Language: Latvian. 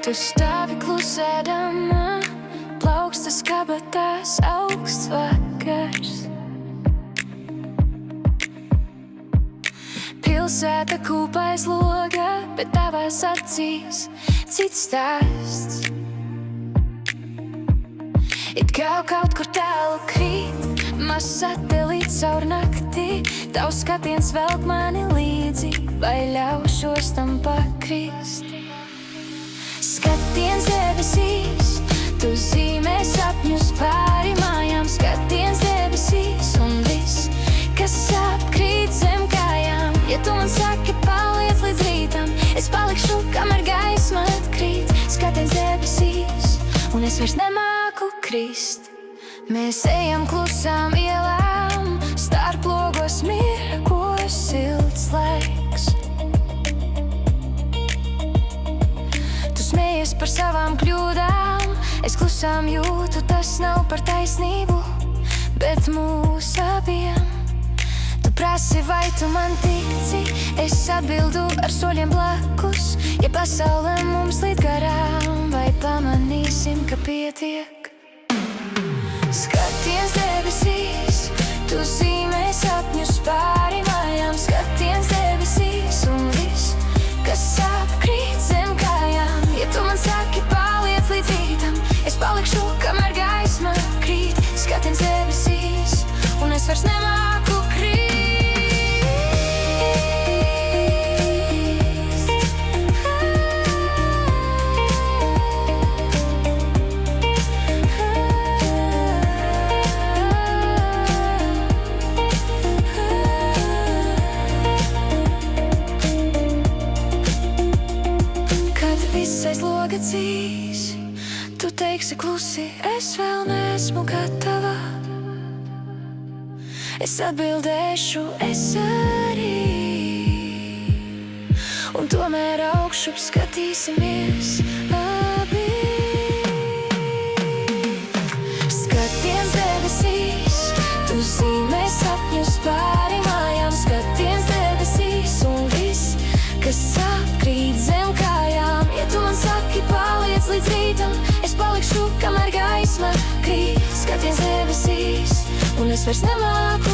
Tu stāvi klusēdama, plaukstas kabatās, augsts vakars. Pilsēta kūpais loga, bet tavās acīs cits stāsts. It kā kaut kur tālu krīt mazs satelīts caur naktī. Tavs skatiens velk mani līdzi, vai ļaušos tam pakrist. Skatiens debesīs, tu zīmē sapņus pāri mājām. Skatiens debesīs un viss, kas sāp, krīt zem kājām. Ja tu man saki paliec līdz rītam, es palikšu, kamēr gaisma atkrīt. Skatiens debesīs un es vairs nemāku krist. Mēs ejam klusām ielām, starp logos mirkos silts laiks. Tu smējies par savām kļūdām, es klusām jūtu, tas nav par taisnību, bet mūs abiem. Tu prasi, vai tu man tici, es atbildu ar soļiem blakus. Ja pasaule mums līdz garām, vai pamanīsim, ka pietiek? Skatiens debesīs, tu zīmē sapņus pāri mājām. Skatiens debesīs un viss, kas sāp, krīt zem kājām. Ja tu man saki paliec līdz rītam, es palikšu, kamēr gaisma krīt. Skatiens debesīs un es vairs nemāku krīt. Aiz loga dzīs, tu teiksi klusi, es vēl neesmu gatava. Es atbildēšu, es arī. Un tomēr augšup skatīsimies abi. Skatiens debesīs, tu zīmē sapņus pāri mājām. Skatiens debesīs un viss, kas sāp, krīt zem kājām. Ja tu man saki paliec līdz rītam, es palikšu, kamēr gaisma krīt. Skatiens debesīs un es vairs nemāku